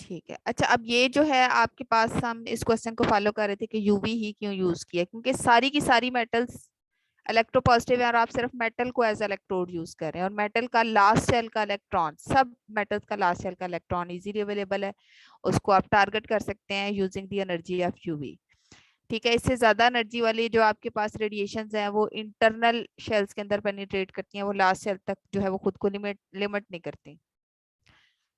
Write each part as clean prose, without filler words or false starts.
ठीक है। अच्छा, अब ये जो है आपके पास, हम इस क्वेश्चन को फॉलो कर रहे थे कि यूवी ही क्यों यूज किया, क्योंकि सारी की सारी मेटल्स इलेक्ट्रोपॉजिटिव है और आप सिर्फ मेटल को एज इलेक्ट्रोड यूज कर रहे हैं, और मेटल का लास्ट शेल का इलेक्ट्रॉन, सब मेटल्स का लास्ट शेल का इलेक्ट्रॉन इजीली अवेलेबल है, उसको आप टारगेट कर सकते हैं using the energy of UV. ठीक है, इससे ज्यादा एनर्जी वाली जो आपके पास रेडिएशंस हैं वो इंटरनल शेल्स के अंदर पेनिट्रेट करती हैं, वो लास्ट शेल तक जो है वो खुद को लिमिट लिमिट नहीं करती।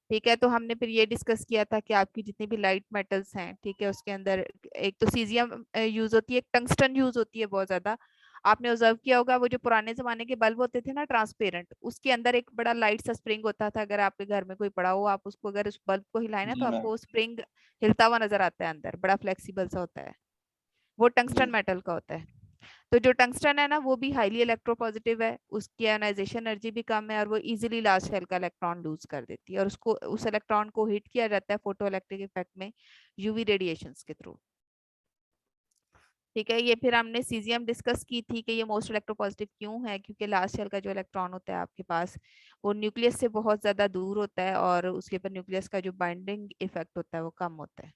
ठीक है, तो हमने फिर ये डिस्कस किया था कि आपकी जितनी भी लाइट मेटल्स हैं, ठीक है, उसके अंदर एक तो सीजियम यूज होती है, एक टंगस्टन यूज होती है बहुत ज्यादा। आपने ऑब्जर्व किया होगा वो जो पुराने जमाने के बल्ब होते थे ना ट्रांसपेरेंट, उसके अंदर एक बड़ा लाइट सा स्प्रिंग होता था, अगर आपके घर में कोई पड़ा हो, आप उसको अगर उस बल्ब को हिलाए ना तो जी मैम। आपको वो स्प्रिंग हिलता हुआ नजर आता है, अंदर बड़ा फ्लेक्सिबल सा होता है, वो टंगस्टन जी मेटल का होता है। तो जो टंगस्टन है ना वो भी हाईली इलेक्ट्रोपॉजिटिव है, उसकी आयोनाइजेशन एनर्जी भी कम है, और वो इजीली लास्ट शेल का इलेक्ट्रॉन लूज कर देती है, और उसको उस इलेक्ट्रॉन को हिट किया जाता है फोटो इलेक्ट्रिक इफेक्ट में यूवी रेडिएशंस के थ्रू। ठीक है, ये फिर हमने सीजियम डिस्कस की थी कि ये मोस्ट इलेक्ट्रोपॉजिटिव क्यों है, क्योंकि लास्ट शेल का जो इलेक्ट्रॉन होता है आपके पास वो न्यूक्लियस से बहुत ज्यादा दूर होता है, और उसके ऊपर न्यूक्लियस का जो बाइंडिंग इफेक्ट होता है वो कम होता है,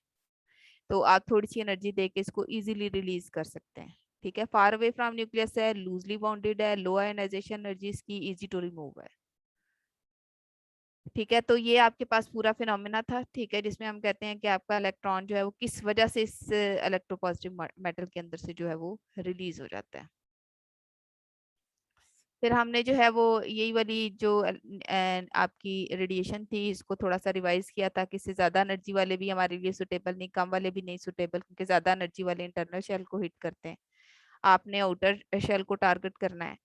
तो आप थोड़ी सी एनर्जी देके इसको इजीली रिलीज कर सकते हैं। ठीक है, फार अवे फ्रॉम न्यूक्लियस है, लूजली बाउंडेड है, लो आयोनाइजेशन एनर्जी इसकी, इजी टू रिमूव है। ठीक है, तो ये आपके पास पूरा फिनोमेना था, ठीक है, जिसमें हम कहते हैं कि आपका इलेक्ट्रॉन जो है वो किस वजह से इस इलेक्ट्रोपॉजिटिव मेटल के अंदर से जो है वो रिलीज हो जाता है। फिर हमने जो है वो यही वाली जो आपकी रेडिएशन थी इसको थोड़ा सा रिवाइज किया था कि इससे ज्यादा एनर्जी वाले भी हमारे लिए सुटेबल नहीं, कम वाले भी नहीं सुटेबल, क्योंकि ज्यादा एनर्जी वाले इंटरनल शेल को हिट करते हैं, आपने आउटर शेल को टारगेट करना है।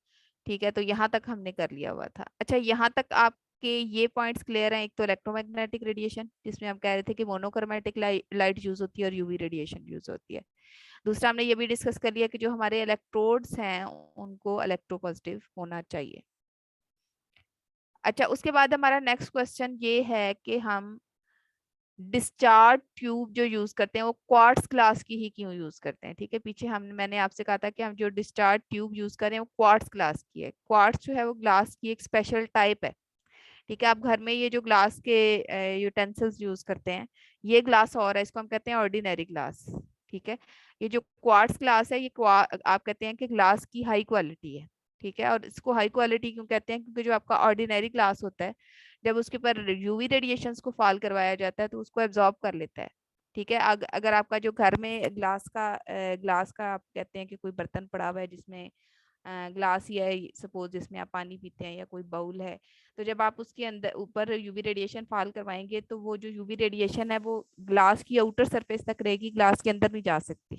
ठीक है, तो यहाँ तक हमने कर लिया हुआ था। अच्छा, यहाँ तक आपके ये पॉइंट्स क्लियर हैं? एक तो इलेक्ट्रोमैग्नेटिक रेडिएशन जिसमें हम कह रहे थे कि मोनोक्रोमेटिक लाइट यूज होती है और यूवी रेडिएशन यूज होती है। दूसरा हमने ये भी डिस्कस कर लिया कि जो हमारे इलेक्ट्रोड्स हैं उनको इलेक्ट्रोपॉजिटिव होना चाहिए। अच्छा, उसके बाद हमारा नेक्स्ट क्वेश्चन ये है कि हम डिस्चार्ज ट्यूब जो यूज करते हैं वो क्वार्ट्ज क्लास की ही क्यों यूज करते हैं। ठीक है, पीछे हम मैंने आपसे कहा था कि हम जो डिस्चार्ज ट्यूब यूज करें वो क्वार्ट्ज क्लास की है। क्वार्ट्ज जो है वो ग्लास की एक स्पेशल टाइप है। ठीक है, आप घर में ये जो ग्लास के यूटेंसिल्स यूज करते हैं, ये ग्लास और है, इसको हम कहते हैं ऑर्डिनरी ग्लास। ठीक है, ये जो क्वार्ट्ज ग्लास है ये आप कहते हैं कि ग्लास की हाई क्वालिटी है। ठीक है, और इसको हाई क्वालिटी क्यों कहते हैं, क्योंकि जो आपका ऑर्डिनरी ग्लास होता है जब उसके ऊपर यूवी रेडिएशंस को फॉल करवाया जाता है तो उसको एब्जॉर्ब कर लेता है। ठीक है, अगर आपका जो घर में ग्लास का आप कहते हैं कि कोई बर्तन पड़ा हुआ है जिसमें ग्लास ही है सपोज, जिसमें आप पानी पीते हैं, या कोई बाउल है, तो जब आप उसके अंदर ऊपर यूवी रेडिएशन फॉल करवाएंगे तो वो जो यूवी रेडिएशन है वो ग्लास की आउटर सरफेस तक रहेगी, ग्लास के अंदर नहीं जा सकती,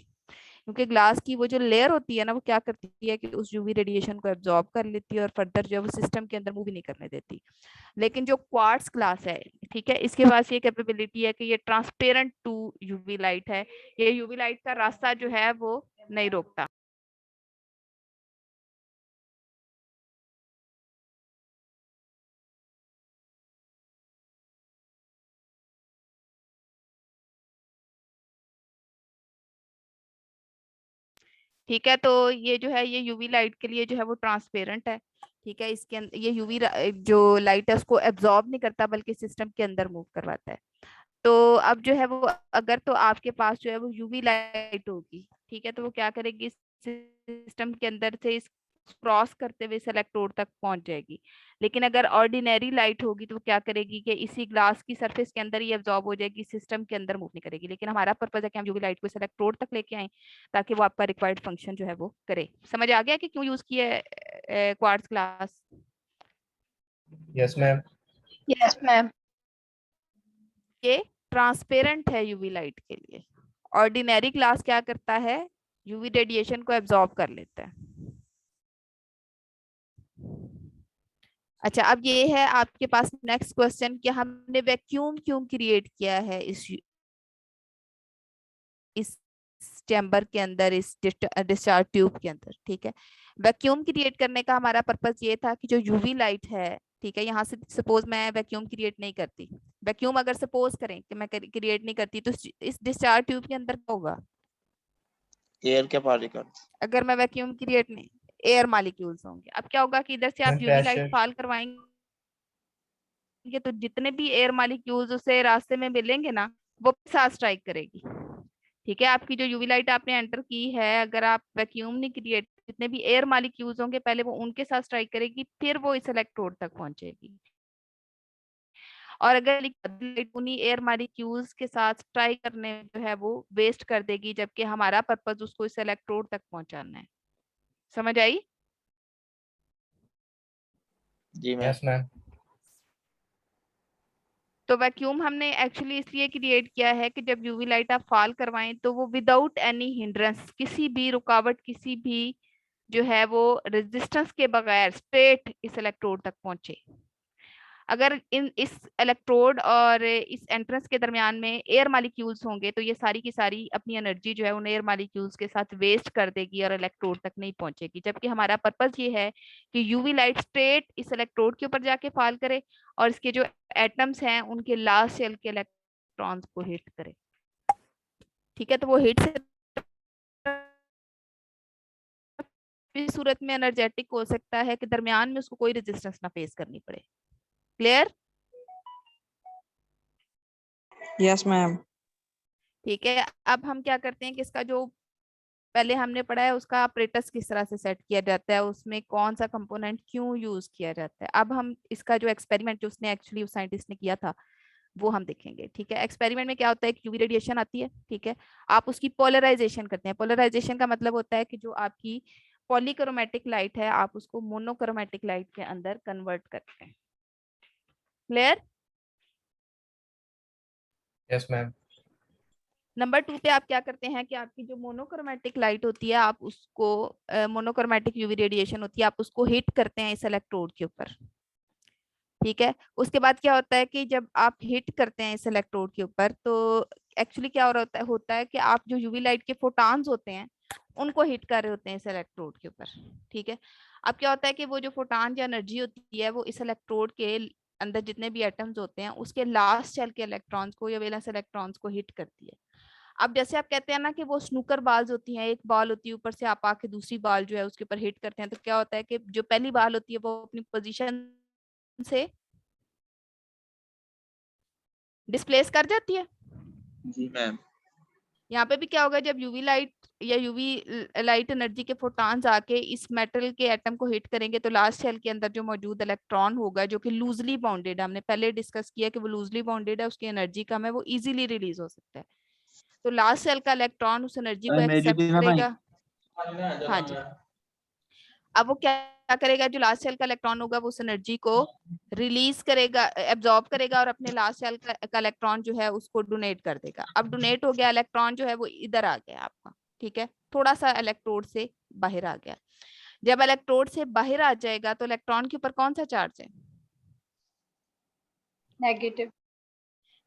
क्योंकि ग्लास की वो जो लेयर होती है ना वो क्या करती है कि उस यूवी रेडिएशन को एब्जॉर्ब कर लेती है और फर्दर जो है वो सिस्टम के अंदर मूव ही नहीं करने देती। लेकिन जो क्वार्ट्ज ग्लास है, ठीक है, इसके पास ये कैपेबिलिटी है कि ये ट्रांसपेरेंट टू यूवी लाइट है, ये यूवी लाइट का रास्ता जो है वो नहीं रोकता। ठीक है, तो ये जो है ये यूवी लाइट के लिए जो है वो ट्रांसपेरेंट है। ठीक है, इसके अंदर ये यूवी जो लाइट है उसको एब्जॉर्ब नहीं करता बल्कि सिस्टम के अंदर मूव करवाता है। तो अब जो है वो अगर तो आपके पास जो है वो यूवी लाइट होगी, ठीक है, तो वो क्या करेगी, सिस्टम के अंदर से इस क्रॉस करते हुए इस इलेक्ट्रोड तक पहुंच जाएगी। लेकिन अगर ऑर्डिनरी लाइट होगी तो वो क्या करेगी कि इसी ग्लास की सरफेस के अंदर ही एब्जॉर्ब हो जाएगी, सिस्टम के अंदर मूव नहीं करेगी। लेकिन हमारा पर्पज है कि हम यूवी लाइट को इस इलेक्ट्रोड तक लेके आए ताकि वो आपका रिक्वायर्ड फंक्शन जो है वो करे। समझ आ गया कि क्यों यूज किया है quartz glass? Yes ma'am. Yes ma'am. ये ट्रांसपेरेंट है यूवी लाइट के लिए। ऑर्डिनरी ग्लास क्या करता है, यूवी रेडिएशन को एब्जॉर्ब कर लेता है। अच्छा, अब ये है आपके पास नेक्स्ट क्वेश्चन कि हमने वैक्यूम क्यों क्रिएट किया है इस चैम्बर के अंदर, इस डिस्चार्ज ट्यूब के अंदर। ठीक है, वैक्यूम क्रिएट करने का हमारा पर्पस ये था कि जो यूवी लाइट है, ठीक है, यहाँ से सपोज मैं वैक्यूम क्रिएट नहीं करती, वैक्यूम अगर सपोज करें कि मैं क्रिएट नहीं करती तो इस डिस्चार्ज ट्यूब के अंदर क्या होगा एयर के पार्टिकल। अगर मैं वैक्यूम क्रिएट नहीं, एयर मॉलिक्यूल्स होंगे। अब क्या होगा कि इधर से आप ma'am UV light pressure. Fall करवाएंगे करेंगे तो जितने भी एयर मॉलिक्यूल्स उसे रास्ते में मिलेंगे ना, वो साथ स्ट्राइक करेगी। ठीक है, आपकी जो यूवी लाइट आपने एंटर की है, अगर आप वैक्यूम नहीं क्रिएट, जितने भी एयर मॉलिक्यूल्स होंगे पहले वो उनके साथ स्ट्राइक करेगी, फिर वो इस इलेक्ट्रोड तक पहुंचेगी। और अगर लाइट उन्हीं एयर मॉलिक्यूल्स के साथ स्ट्राइक करने में जो है वो वेस्ट कर देगी, जबकि हमारा पर्पस उसको इस इलेक्ट्रोड तक पहुंचाना है। समझ आई? जी मैम। Yes ma'am. तो वैक्यूम हमने एक्चुअली इसलिए क्रिएट किया है कि जब यूवी लाइट आप फॉल करवाएं तो वो विदाउट एनी हिंड्रेंस, किसी भी रुकावट, किसी भी जो है वो रेजिस्टेंस के बगैर स्ट्रेट इस इलेक्ट्रोड तक पहुंचे। अगर इस इलेक्ट्रोड और इस एंट्रेंस के दरमियान में एयर मॉलिक्यूल्स होंगे तो ये सारी की सारी अपनी एनर्जी जो है उन एयर मॉलिक्यूल्स के साथ वेस्ट कर देगी और इलेक्ट्रोड तक नहीं पहुंचेगी। जबकि हमारा पर्पस ये है कि यूवी लाइट स्ट्रेट इस इलेक्ट्रोड के ऊपर जाके फॉल करे और इसके जो एटम्स हैं उनके लास्ट शेल के इलेक्ट्रॉन्स को हिट करे। ठीक है, तो वो हिट से इस सूरत में एनर्जेटिक हो सकता है कि दरमियान में उसको कोई रेजिस्टेंस ना फेस करनी पड़े। क्लियर? Yes ma'am. ठीक है, अब हम क्या करते हैं कि इसका जो पहले हमने पढ़ा है उसका ऑपरेटर्स किस तरह से सेट किया जाता है, उसमें कौन सा कंपोनेंट क्यों यूज किया जाता है। अब हम इसका जो एक्सपेरिमेंट जो उसने एक्चुअली उस साइंटिस्ट ने किया था वो हम देखेंगे। ठीक है, एक्सपेरिमेंट में क्या होता है, एक यूवी रेडिएशन आती है। ठीक है, आप उसकी पोलराइजेशन करते हैं। पोलराइजेशन का मतलब होता है कि जो आपकी पॉलीक्रोमेटिक लाइट है आप उसको मोनोक्रोमेटिक लाइट के अंदर कन्वर्ट करते हैं। क्लियर? Yes ma'am. नंबर 2 पे आप क्या करते हैं कि आपकी जो मोनोक्रोमेटिक लाइट होती है आप उसको मोनोक्रोमेटिक यूवी रेडिएशन होती है, आप उसको हिट करते हैं इस इलेक्ट्रोड के ऊपर। ठीक है, उसके बाद क्या होता है कि जब आप हिट करते हैं इस इलेक्ट्रोड के ऊपर तो एक्चुअली क्या होता है कि आप जो यूवी लाइट के फोटॉन्स होते हैं उनको हिट कर रहे होते हैं इस इलेक्ट्रोड के ऊपर। ठीक है, अब क्या होता है कि वो जो फोटॉन या एनर्जी होती है वो इस इलेक्ट्रोड के अंदर जितने भी एटम्स होते हैं उसके लास्ट शेल के इलेक्ट्रॉन्स को या वैलेंस इलेक्ट्रॉन्स को हिट करती है। अब जैसे आप कहते हैं ना कि वो स्नूकर बाल्स होती हैं, एक बॉल होती है ऊपर से आप आके दूसरी बॉल जो है उसके ऊपर हिट करते हैं, तो क्या होता है कि जो पहली बॉल होती है वो अपनी पोजीशन से डिस्प्लेस कर जाती है। जी मैम। यहाँ पे भी क्या होगा, जब यूवी लाइट या यूवी लाइट एनर्जी के फोटॉन्स आके इस मेटल के एटम को हिट करेंगे तो लास्ट शेल के अंदर जो मौजूद इलेक्ट्रॉन होगा जो कि लूजली बाउंडेड है, हमने पहले डिस्कस किया कि वो लूजली बाउंडेड है, उसकी एनर्जी कम है, वो इजीली रिलीज हो सकता है। तो लास्ट सेल का इलेक्ट्रॉन उस एनर्जी को एक्सेप्ट करेगा। हाँ जी, अब वो क्या करेगा, जो लास्ट सेल का इलेक्ट्रॉन होगा वो उस एनर्जी को रिलीज करेगा, एब्जॉर्ब करेगा और अपने लास्ट सेल का इलेक्ट्रॉन जो है उसको डोनेट कर देगा। अब डोनेट हो गया इलेक्ट्रॉन जो है वो इधर आ गया आपका। ठीक है, थोड़ा सा इलेक्ट्रोड से बाहर आ गया। जब इलेक्ट्रोड से बाहर आ जाएगा तो इलेक्ट्रॉन के ऊपर कौन सा चार्ज है? नेगेटिव।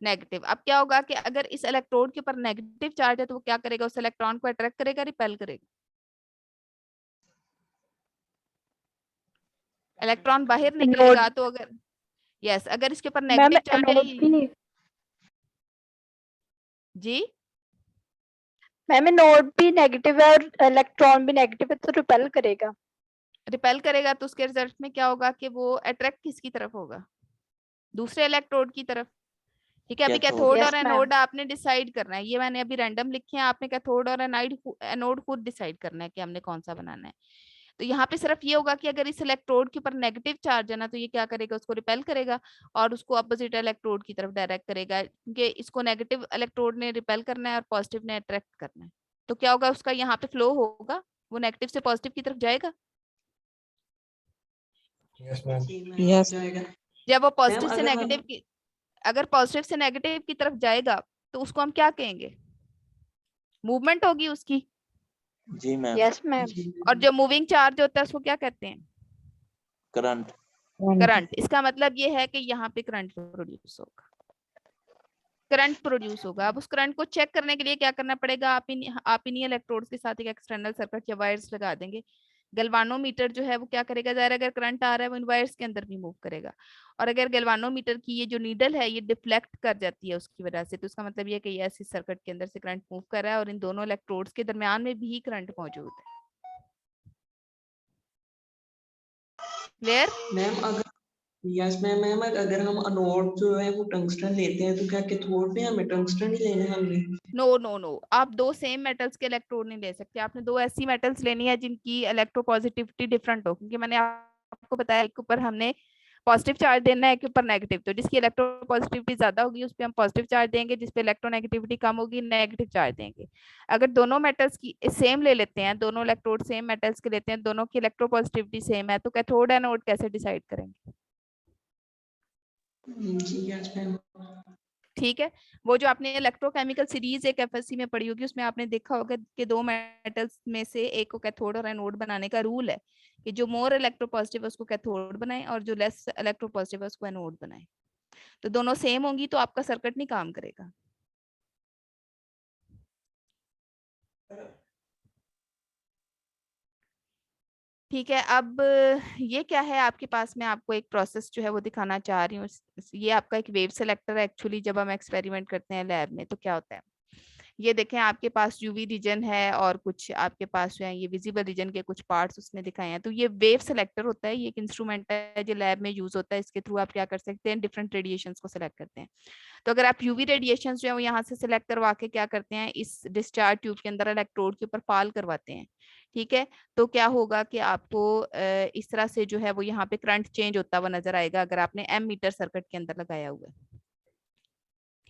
नेगेटिव। अब क्या होगा कि अगर इस इलेक्ट्रोड के ऊपर नेगेटिव चार्ज है तो वो क्या करेगा, उस इलेक्ट्रॉन को अट्रैक्ट करेगा, रिपेल करेगा? इलेक्ट्रॉन बाहर निकलेगा तो अगर यस अगर इसके ऊपर मैम नेगेटिव चार्ज है जी मैम नोड भी नेगेटिव है और इलेक्ट्रॉन भी नेगेटिव है तो रिपेल करेगा। रिपेल करेगा तो उसके रिजल्ट में क्या होगा कि वो अट्रैक्ट किसकी तरफ होगा? दूसरे इलेक्ट्रोड की तरफ। ठीक है, अभी कैथोड और एनोड आपने डिसाइड करना है, ये मैंने अभी रैंडम लिखे हैं, आपने कैथोड और एनोड खुद डिसाइड करना है कि हमने कौन सा बनाना है। तो यहाँ पे सिर्फ ये होगा कि अगर इस इलेक्ट्रोड के ऊपर नेगेटिव चार्ज है ना तो ये क्या करेगा, उसको रिपेल करेगा और उसको अपोजिट इलेक्ट्रोड की तरफ डायरेक्ट करेगा, क्योंकि इसको नेगेटिव इलेक्ट्रोड ने रिपेल करना है और पॉजिटिव ने अट्रैक्ट करना है। तो क्या होगा, उसका यहाँ पे फ्लो होगा, वो नेगेटिव से पॉजिटिव की तरफ जाएगा। Yes ma'am. यस। जब वो पॉजिटिव से नेगेटिव की अगर पॉजिटिव से नेगेटिव की तरफ जाएगा तो उसको हम क्या कहेंगे? मूवमेंट होगी उसकी। जी मैम। Yes ma'am. और जो मूविंग चार्ज होता है उसको क्या कहते हैं? करंट। करंट। इसका मतलब ये है कि यहाँ पे करंट प्रोड्यूस होगा, करंट प्रोड्यूस होगा। अब उस करंट को चेक करने के लिए क्या करना पड़ेगा, आप इन्हीं इलेक्ट्रोड्स के साथ एक एक्सटर्नल सर्किट या वायर्स लगा देंगे। गैल्वानोमीटर जो है वो क्या करेगा, ज़ाहिर अगर करंट आ रहा है वो इन वायर्स के अंदर भी मूव करेगा। और अगर गैल्वानोमीटर की ये जो नीडल है ये डिफ्लेक्ट कर जाती है उसकी वजह से, तो इसका मतलब ये है कि ऐसी सर्किट के अंदर से करंट मूव कर रहा है और इन दोनों इलेक्ट्रोड्स के दरमियान में भी करंट मौजूद है। Clear? Ma'am yes ma'am. Ma'am अगर हम अनोड जो है वो टंगस्टन लेते हैं तो क्या कैथोड पे हमें टंगस्टन ही लेना है हमने? नो नो नो, आप दो सेम मेटल्स के इलेक्ट्रोड नहीं ले सकते। आपने दो ऐसी मेटल्स लेनी है जिनकी इलेक्ट्रोपॉजिटिविटी डिफरेंट हो, क्योंकि मैंने आपको बताया एक ऊपर हमने पॉजिटिव चार्ज देना है, एक ऊपर नेगेटिव। तो जिसकी इलेक्ट्रोपॉजिटिविटी ज्यादा होगी उस पर हम पॉजिटिव चार्ज देंगे, जिस पे इलेक्ट्रोनेगेटिविटी कम होगी नेगेटिव चार्ज देंगे। अगर दोनों मेटल्स की सेम ले लेते हैं, दोनों इलेक्ट्रोड सेम मेटल्स के लेते हैं, दोनों की इलेक्ट्रोपॉजिटिविटी सेम है, तो कैथोड एनोड कैसे डिसाइड करेंगे? जी यस मैम। ठीक है। वो जो आपने इलेक्ट्रोकेमिकल सीरीज एक एफएससी में पढ़ी होगी, उसमें आपने देखा होगा कि दो मेटल्स में से एक को कैथोड और एनोड बनाने का रूल है कि जो मोर इलेक्ट्रोपॉजिटिव है उसको कैथोड बनाएं और जो लेस इलेक्ट्रोपॉजिटिव है उसको एनोड बनाएं। तो दोनों सेम होंगी तो आपका सर्किट नहीं काम करेगा। ठीक है। अब ये क्या है आपके पास, में आपको एक प्रोसेस जो है वो दिखाना चाह रही हूँ। ये आपका एक वेव सेलेक्टर है। एक्चुअली जब हम एक्सपेरिमेंट करते हैं लैब में तो क्या होता है, ये देखें आपके पास यूवी रीजन है और कुछ आपके पास जो है ये विजिबल रीजन के कुछ पार्ट्स उसने दिखाए हैं। तो ये वेव सेलेक्टर होता है, ये एक इंस्ट्रूमेंट है जो लैब में यूज होता है। इसके थ्रू आप क्या कर सकते हैं, डिफरेंट रेडिएशंस को सिलेक्ट करते हैं। तो अगर आप यूवी रेडिएशन जो है वो यहाँ से सिलेक्ट करवा के क्या करते हैं, इस डिस्चार्ज ट्यूब के अंदर इलेक्ट्रोड के ऊपर फॉल करवाते हैं। ठीक है। तो क्या होगा कि आपको इस तरह से जो है वो यहाँ पे करंट चेंज होता हुआ नजर आएगा अगर आपने एम मीटर सर्किट के अंदर लगाया हुआ है।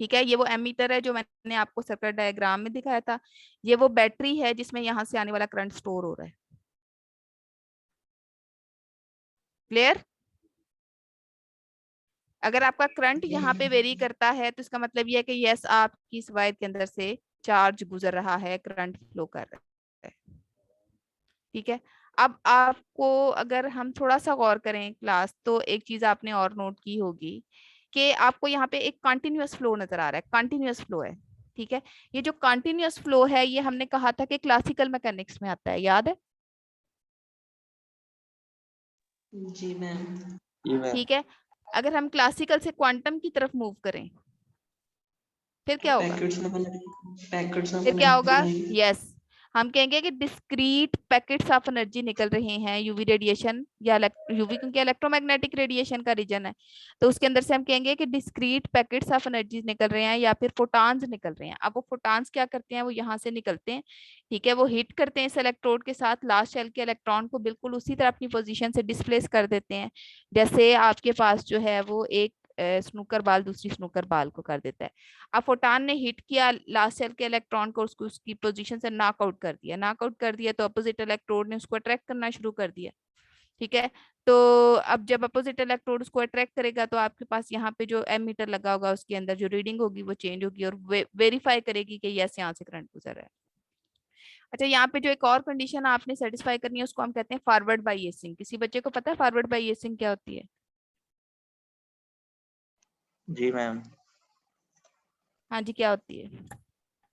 ठीक है। ये वो एमीटर है जो मैंने आपको सर्किट डायग्राम में दिखाया था। ये वो बैटरी है जिसमें यहाँ से आने वाला करंट स्टोर हो रहा है। क्लियर? अगर आपका करंट यहाँ पे वेरी करता है तो इसका मतलब ये है कि यस आपकी इस वायर के अंदर से चार्ज गुजर रहा है, करंट फ्लो कर रहा है। ठीक है। अब आपको अगर हम थोड़ा सा गौर करें क्लास, तो एक चीज आपने और नोट की होगी कि आपको यहाँ पे एक कंटिन्यूअस फ्लो नजर आ रहा है, कंटिन्यूअस फ्लो है। ठीक है। ये जो कंटिन्यूअस फ्लो है ये हमने कहा था कि क्लासिकल मैकेनिक्स में आता है, याद है? जी मैम। जी मैम। ठीक है। अगर हम क्लासिकल से क्वांटम की तरफ मूव करें फिर क्या होगा? पैकेट्स ऑफ फिर क्या एनर्जी होगा? आएंगे। यस, हम कहेंगे कि डिस्क्रीट पैकेट्स ऑफ एनर्जी निकल रहे हैं यूवी रेडिएशन या यूवी, क्योंकि इलेक्ट्रोमैग्नेटिक रेडिएशन का रीजन है। तो उसके अंदर से हम कहेंगे कि डिस्क्रीट पैकेट्स ऑफ एनर्जी निकल रहे हैं या फिर फोटॉन्स निकल रहे हैं। अब वो फोटॉन्स क्या करते हैं, वो यहाँ से निकलते हैं। ठीक है। वो हिट करते हैं इस इलेक्ट्रोड के साथ, लास्ट शेल के इलेक्ट्रॉन को बिल्कुल उसी तरह अपनी पोजीशन से डिस्प्लेस कर देते हैं जैसे आपके पास जो है वो एक स्नूकर बाल दूसरी स्नूकर बाल को कर देता है। अब फोटान ने हिट किया लास्ट सेल के इलेक्ट्रॉन को, उसको उसकी पोजीशन से नॉकआउट कर दिया। नॉकआउट कर दिया तो अपोजिट इलेक्ट्रोड ने उसको अट्रैक्ट करना शुरू कर दिया। ठीक है। तो अब जब अपोजिट इलेक्ट्रोड उसको अट्रैक्ट करेगा तो आपके पास यहाँ पे जो एमीटर लगा होगा उसके अंदर जो रीडिंग होगी वो चेंज होगी और वेरीफाई करेगी कि यस यहाँ से करंट गुजर रहा है। अच्छा, यहाँ पे जो एक और कंडीशन आपने सेटिस्फाई करनी है उसको हम कहते हैं फॉरवर्ड बायसिंग। किसी बच्चे को पता है फॉरवर्ड बायसिंग क्या होती है? जी मैम। हाँ जी, क्या होती है?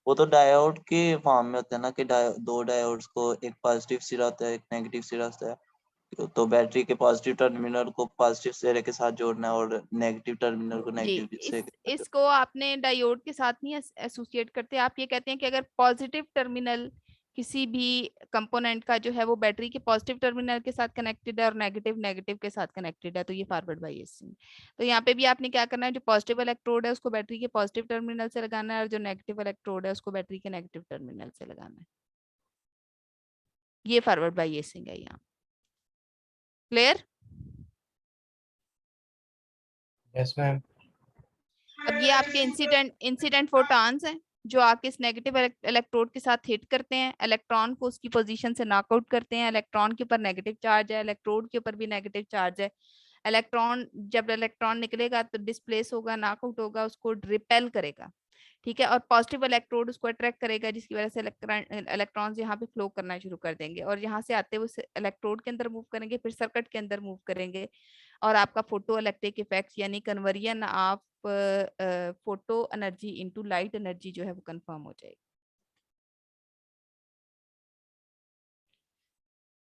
वो तो डायोड के फॉर्म में होता है ना कि दो डायोड्स को एक पॉजिटिव सिरा होता है एक नेगेटिव सिरा होता है। तो बैटरी के पॉजिटिव टर्मिनल को पॉजिटिव सिरे के साथ जोड़ना है और नेगेटिव टर्मिनल को जी, नेगेटिव सिरे के साथ इसको आपने डायोड के साथ नहीं एसोसिएट करते। आप ये कहते हैं कि अगर पॉजिटिव टर्मिनल किसी भी कंपोनेंट का जो है वो बैटरी के पॉजिटिव टर्मिनल के साथ कनेक्टेड है और नेगेटिव नेगेटिव के साथ कनेक्टेड है तो ये फॉरवर्ड बायसिंग। तो यहाँ पे भी आपने क्या करना है, जो पॉजिटिव इलेक्ट्रोड है उसको बैटरी के पॉजिटिव टर्मिनल से लगाना है और जो नेगेटिव इलेक्ट्रोड है उसको बैटरी के नेगेटिव टर्मिनल से लगाना है। ये फॉरवर्ड बायसिंग है यहाँ। क्लियर? Yes ma'am. अब ये आपके इंसिडेंट फोटॉन्स हैं जो आके इस नेगेटिव इलेक्ट्रोड के साथ हिट करते हैं, इलेक्ट्रॉन को उसकी पोजीशन से नॉकआउट करते हैं। इलेक्ट्रॉन के ऊपर नेगेटिव चार्ज है, इलेक्ट्रोड के ऊपर भी नेगेटिव चार्ज है। जब इलेक्ट्रॉन निकलेगा तो डिस्प्लेस होगा, नॉकआउट होगा, उसको रिपेल करेगा। ठीक है। और पॉजिटिव इलेक्ट्रोड उसको अट्रैक्ट करेगा जिसकी वजह से इलेक्ट्रॉन्स यहाँ पे फ्लो करना शुरू कर देंगे और यहाँ से आते हुए इलेक्ट्रोड के अंदर मूव करेंगे, फिर सर्किट के अंदर मूव करेंगे और आपका फोटो इलेक्ट्रिक इफेक्ट यानी conversion of photo energy into light energy जो है वो कंफर्म हो जाएगी।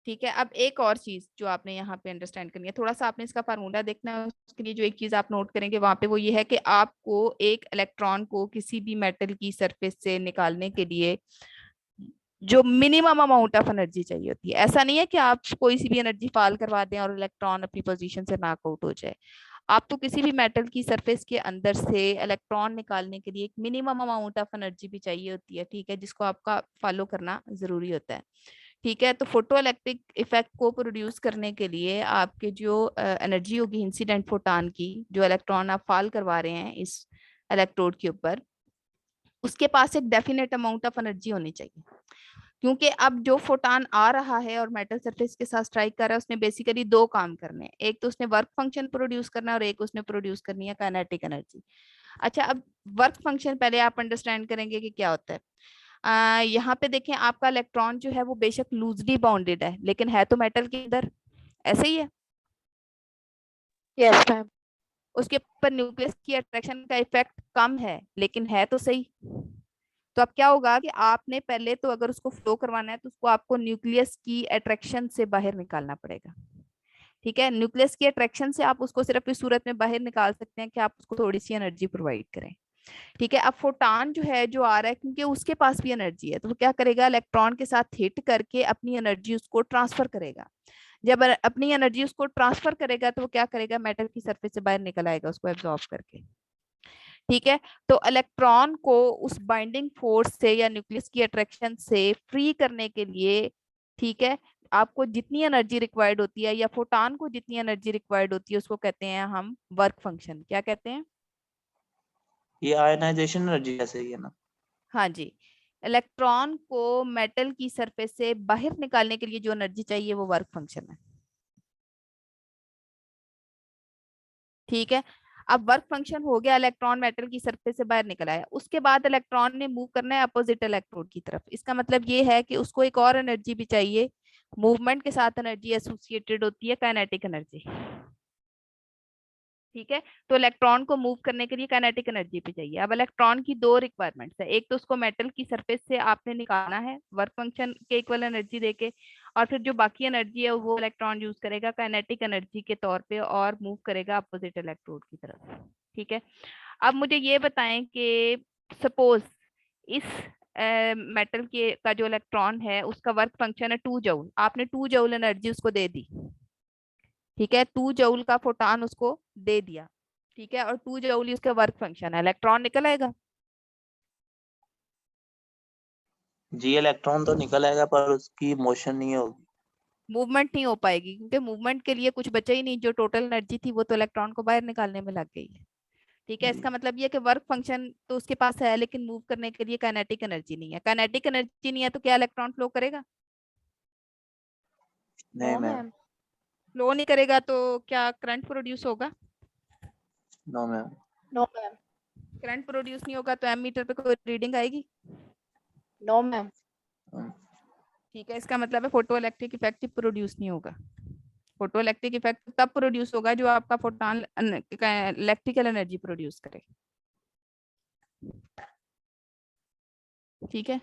ठीक है। अब एक और चीज जो आपने यहाँ पे अंडरस्टैंड करनी है, थोड़ा सा आपने इसका फार्मूला देखना है। उसके लिए जो एक चीज आप नोट करेंगे वहां पे वो ये है कि आपको एक इलेक्ट्रॉन को किसी भी मेटल की सरफेस से निकालने के लिए जो मिनिमम अमाउंट ऑफ एनर्जी चाहिए होती है। ऐसा नहीं है कि आप कोई सी भी एनर्जी फाल करवा दें और इलेक्ट्रॉन अपनी पोजीशन से नॉकआउट हो जाए। आपको किसी भी मेटल की सरफेस के अंदर से इलेक्ट्रॉन निकालने के लिए एक मिनिमम अमाउंट ऑफ एनर्जी भी चाहिए होती है, ठीक है, जिसको आपका फॉलो करना जरूरी होता है। ठीक है, तो फोटो इलेक्ट्रिक इफेक्ट को प्रोड्यूस करने के लिए आपके जो एनर्जी होगी इंसिडेंट फोटॉन की, जो इलेक्ट्रॉन आप फॉल करवा रहे हैं इस इलेक्ट्रोड के ऊपर, उसके पास एक डेफिनेट अमाउंट ऑफ एनर्जी होनी चाहिए। क्योंकि अब जो फोटॉन आ रहा है और मेटल सरफेस के साथ स्ट्राइक कर रहा है, उसने बेसिकली दो काम करने हैं। एक तो उसने वर्क फंक्शन प्रोड्यूस करना है और एक उसने प्रोड्यूस करनी है काइनेटिक एनर्जी। अच्छा, अब वर्क फंक्शन पहले आप अंडरस्टैंड करेंगे कि क्या होता है। यहाँ पे देखें, आपका इलेक्ट्रॉन जो है वो बेशक लूजली बाउंडेड है, लेकिन है तो मेटल के अंदर, ऐसे ही है। Yes ma'am. उसके ऊपर न्यूक्लियस की अट्रैक्शन का इफेक्ट कम है, लेकिन है तो सही। तो अब क्या होगा कि आपने पहले तो अगर उसको फ्लो करवाना है तो उसको आपको न्यूक्लियस की अट्रैक्शन से बाहर निकालना पड़ेगा। ठीक है, न्यूक्लियस की अट्रैक्शन से आप उसको सिर्फ इस सूरत में बाहर निकाल सकते हैं कि आप उसको थोड़ी सी एनर्जी प्रोवाइड करें। ठीक है, अब फोटॉन जो है जो आ रहा है, क्योंकि उसके पास भी एनर्जी है, तो वो क्या करेगा, इलेक्ट्रॉन के साथ हिट करके अपनी एनर्जी उसको ट्रांसफर करेगा। जब अपनी एनर्जी उसको ट्रांसफर करेगा तो वो क्या करेगा, मेटल की सरफेस से बाहर निकल आएगा उसको एब्जॉर्ब करके। ठीक है, तो इलेक्ट्रॉन को उस बाइंडिंग फोर्स से या न्यूक्लियस की अट्रैक्शन से फ्री करने के लिए, ठीक है, आपको जितनी एनर्जी रिक्वायर्ड होती है या फोटॉन को जितनी एनर्जी रिक्वायर्ड होती है, उसको कहते हैं हम वर्क फंक्शन। क्या कहते हैं? ये आयनाइजेशन एनर्जी जैसे ही है ना? हाँ जी, इलेक्ट्रॉन को मेटल की सरफेस से बाहर निकालने के लिए जो एनर्जी चाहिए वो वर्क फंक्शन है। ठीक है, अब वर्क फंक्शन हो गया, इलेक्ट्रॉन मेटल की सरफेस से बाहर निकल आया, उसके बाद इलेक्ट्रॉन ने मूव करना है अपोजिट इलेक्ट्रोड की तरफ। इसका मतलब ये है कि उसको एक और एनर्जी भी चाहिए। मूवमेंट के साथ एनर्जी एसोसिएटेड होती है काइनेटिक एनर्जी। ठीक है, तो इलेक्ट्रॉन को मूव करने के लिए काइनेटिक एनर्जी भी चाहिए। अब इलेक्ट्रॉन की दो रिक्वायरमेंट्स है, एक तो उसको मेटल की सरफेस से आपने निकालना है वर्क फंक्शन के इक्वल एनर्जी देके, और फिर जो बाकी एनर्जी है वो इलेक्ट्रॉन यूज करेगा काइनेटिक एनर्जी के तौर पे और मूव करेगा अपोजिट इलेक्ट्रोड की तरफ। ठीक है, अब मुझे ये बताएं कि सपोज इस मेटल के का जो इलेक्ट्रॉन है उसका वर्क फंक्शन है 2 जूल, आपने 2 जूल एनर्जी उसको दे दी। ठीक है, 2 जूल का फोटॉन उसको दे दिया। ठीक है, और 2 जूल ही उसका वर्क फंक्शन है, इलेक्ट्रॉन निकल आएगा। जी, इलेक्ट्रॉन तो निकल आएगा पर उसकी मोशन नहीं होगी। मूवमेंट नहीं हो पाएगी, क्योंकि मूवमेंट के लिए कुछ बचा ही नहीं, जो टोटल एनर्जी थी वो तो इलेक्ट्रॉन को बाहर निकालने में लग गई है। ठीक है, इसका मतलब ये है कि वर्क फंक्शन तो उसके पास है, लेकिन मूव करने के लिए काइनेटिक एनर्जी नहीं है। काइनेटिक एनर्जी नहीं है तो क्या इलेक्ट्रॉन फ्लो करेगा? नहीं नो मैम। मैम। फ्लो नहीं करेगा तो क्या करंट प्रोड्यूस होगा? No ma'am. No ma'am. Current produce नहीं होगा तो एमीटर पे कोई रीडिंग आएगी? No ma'am. ठीक है, इसका मतलब है फोटो इलेक्ट्रिक इफेक्ट प्रोड्यूस नहीं होगा। फोटो इलेक्ट्रिक इफेक्ट तब प्रोड्यूस होगा जो आपका फोटॉन इलेक्ट्रिकल एनर्जी प्रोड्यूस करे। ठीक है,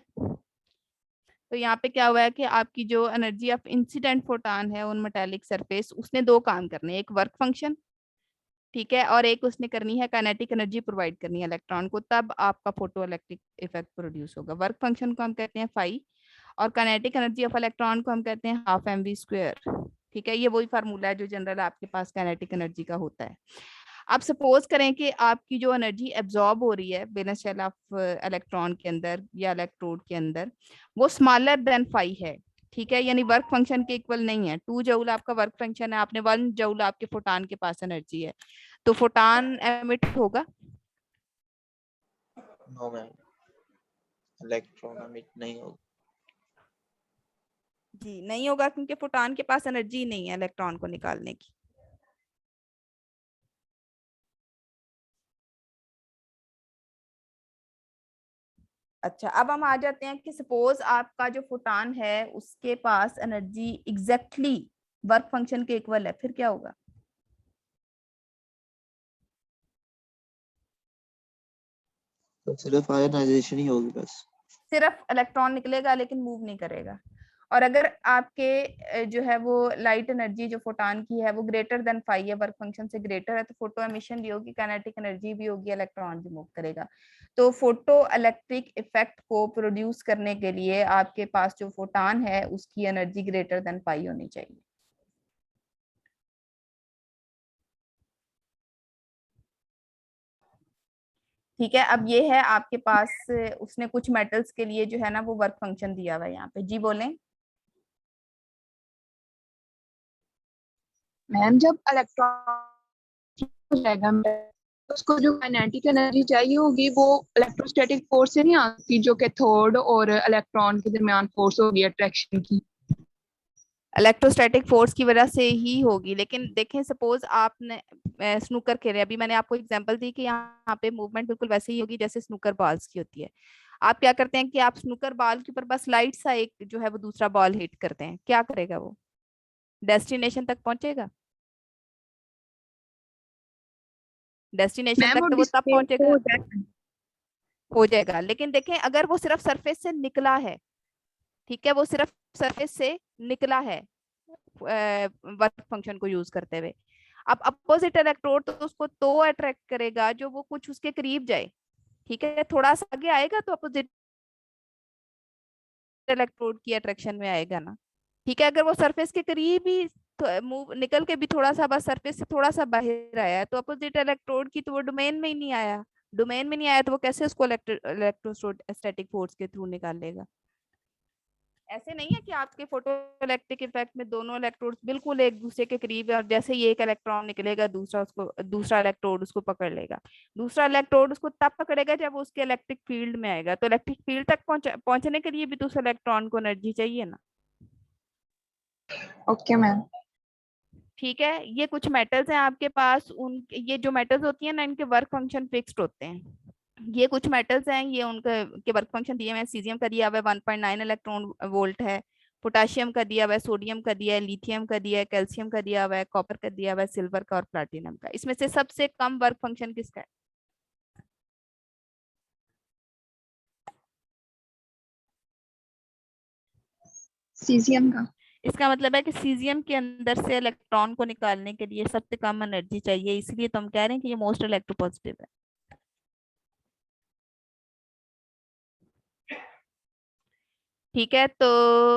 तो यहाँ पे क्या हुआ है कि आपकी जो एनर्जी ऑफ इंसिडेंट फोटॉन है उन मेटालिक सरफेस, उसने दो काम करने हैं, एक वर्क फंक्शन, ठीक है, और एक उसने करनी है काइनेटिक एनर्जी प्रोवाइड करनी है इलेक्ट्रॉन को, तब आपका फोटो इलेक्ट्रिक इफेक्ट प्रोड्यूस होगा। वर्क फंक्शन को हम कहते हैं फाई, और काइनेटिक एनर्जी ऑफ इलेक्ट्रॉन को हम कहते हैं हाफ mv²। ठीक है, ये वही फार्मूला है जो जनरल आपके पास काइनेटिक एनर्जी का होता है। आप सपोज करें कि आपकी जो एनर्जी एब्जॉर्ब हो रही है बिना शेल ऑफ इलेक्ट्रॉन के अंदर या इलेक्ट्रोड के अंदर, वो स्मॉलर देन फाई है। ठीक है, यानी वर्क फंक्शन के इक्वल नहीं है। 2 जूल आपका वर्क फंक्शन है, आपने 1 जूल आपके फोटॉन के पास एनर्जी है, तो फोटॉन एमिट होगा? नो मैम, इलेक्ट्रॉन एमिट नहीं होगा। जी नहीं होगा, क्योंकि फोटॉन के पास एनर्जी नहीं है इलेक्ट्रॉन को निकालने की। अच्छा, अब हम आ जाते हैं कि सपोज आपका जो फोटॉन है उसके पास एनर्जी एग्जैक्टली वर्क फंक्शन के इक्वल है, फिर क्या होगा? तो सिर्फ आयनाइजेशन ही होगी बस। सिर्फ इलेक्ट्रॉन निकलेगा लेकिन मूव नहीं करेगा। और अगर आपके जो है वो लाइट एनर्जी जो फोटॉन की है वो ग्रेटर देन 5 है, वर्क फंक्शन से ग्रेटर है, तो फोटो एमिशन भी होगी, काइनेटिक एनर्जी भी होगी, इलेक्ट्रॉन भी मूव करेगा। तो फोटो इलेक्ट्रिक इफेक्ट को प्रोड्यूस करने के लिए आपके पास जो फोटॉन है उसकी एनर्जी ग्रेटर देन 5 होनी चाहिए। ठीक है, अब ये है आपके पास, उसने कुछ मेटल्स के लिए जो है ना वो वर्क फंक्शन दिया हुआ है यहाँ पे। जी बोलें। मैम जब इलेक्ट्रॉन हो जाएगा तो उसको जो काइनेटिक एनर्जी चाहिए होगी वो इलेक्ट्रोस्टैटिक फोर्स से नहीं आती, जो कैथोड और इलेक्ट्रॉन के दरमियान फोर्स होगी अट्रैक्शन की। इलेक्ट्रोस्टैटिक फोर्स की वजह से ही होगी, लेकिन देखें सपोज आपने स्नूकर खेले, अभी मैंने आपको एग्जांपल दी कि यहाँ पे मूवमेंट बिल्कुल वैसे ही होगी जैसे स्नूकर बॉल्स की होती है। आप क्या करते हैं कि आप स्नूकर बॉल के ऊपर बस लाइट सा एक जो है वो दूसरा बॉल हिट करते हैं, क्या करेगा वो? डेस्टिनेशन तक पहुंचेगा? डेस्टिनेशन तक तो वो तब पहुंचेगा, हो जाएगा। लेकिन देखें अगर वो सिर्फ सरफेस से निकला है, ठीक है, वो सिर्फ सरफेस से निकला है वर्क फंक्शन को यूज करते हुए, अब अपोजिट इलेक्ट्रोड तो उसको तो अट्रैक्ट करेगा जो वो कुछ उसके करीब जाए, ठीक है, थोड़ा सा आगे आएगा तो अपोजिट इलेक्ट्रोड की अट्रैक्शन में आएगा ना, ठीक है। अगर वो सरफेस के करीब ही मूव निकल के भी थोड़ा सा बस सरफेस से थोड़ा सा बाहर आया तो अपोजिट इलेक्ट्रोड की तो वो डोमेन में ही नहीं आया, डोमेन में नहीं आया तो वो कैसे उसको इलेक्ट्रोस्टैटिक फोर्स के थ्रू निकाल लेगा? ऐसे नहीं है कि आपके फोटो इलेक्ट्रिक इफेक्ट में दोनों इलेक्ट्रोड्स बिल्कुल एक दूसरे के करीब है और जैसे ही एक इलेक्ट्रॉन निकलेगा दूसरा इलेक्ट्रोड उसको पकड़ लेगा। दूसरा इलेक्ट्रोड उसको तब पकड़ेगा जब वो उसके इलेक्ट्रिक फील्ड में आएगा, तो इलेक्ट्रिक फील्ड तक पहुंचने के लिए भी तो उस इलेक्ट्रॉन को एनर्जी चाहिए ना। Okay ma'am. ठीक है, ये कुछ मेटल्स हैं आपके पास, उन ये जो मेटल्स होती है ना इनके वर्क फंक्शन फिक्स्ड होते हैं। ये कुछ मेटल्स हैं, ये उनके के वर्क फंक्शन दिए हुए हैं। सीजियम का दिया हुआ है 1.9 इलेक्ट्रॉन वोल्ट है, पोटाशियम का दिया हुआ है, सोडियम का दिया है, लिथियम का दिया है, कैल्शियम का दिया हुआ है, कॉपर का दिया हुआ है, सिल्वर का और प्लैटिनम का। इसमें से सबसे कम वर्क फंक्शन किसका है? सीजियम का। इसका मतलब है कि सीजियम के अंदर से इलेक्ट्रॉन को निकालने के लिए सबसे कम एनर्जी चाहिए, इसलिए तो हम कह रहे हैं कि ये मोस्ट इलेक्ट्रोपॉजिटिव है। ठीक है, तो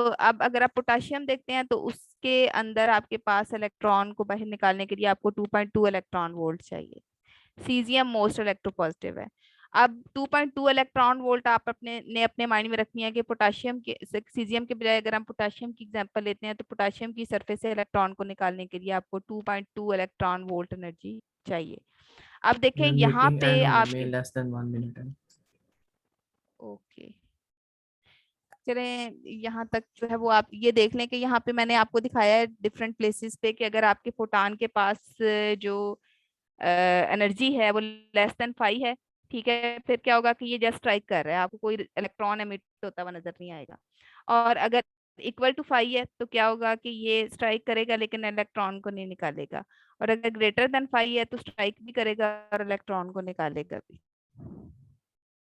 अब अगर आप पोटाशियम देखते हैं तो उसके अंदर आपके पास इलेक्ट्रॉन को बाहर निकालने के लिए आपको 2.2 इलेक्ट्रॉन वोल्ट चाहिए। सीजियम मोस्ट इलेक्ट्रोपॉजिटिव है। अब 2.2 इलेक्ट्रॉन वोल्ट आप अपने माइंड में रखनी है कि पोटाशियम के सीजियम के बजाय अगर हम पोटाशियम की एग्जांपल लेते हैं तो पोटाशियम की सरफेस से इलेक्ट्रॉन को निकालने के लिए आपको 2.2 इलेक्ट्रॉन वोल्ट एनर्जी चाहिए। अब देखें यहाँ मीटिंग पे एंड होने आपके में लेस देन 1 मिनट है। ओके, चलें यहाँ तक जो है वो आप ये देख लें कि यहाँ पे मैंने आपको दिखाया है डिफरेंट प्लेसेस पे कि अगर आपके फोटान के पास जो एनर्जी है वो लेस देन 5 है, ठीक है, फिर क्या होगा कि ये जस्ट स्ट्राइक कर रहा है, आपको कोई इलेक्ट्रॉन एमिट होता हुआ नजर नहीं आएगा। और अगर इक्वल टू 5 है तो क्या होगा कि ये स्ट्राइक करेगा लेकिन इलेक्ट्रॉन को नहीं निकालेगा, और अगर ग्रेटर देन 5 है तो स्ट्राइक भी करेगा और इलेक्ट्रॉन को निकालेगा भी।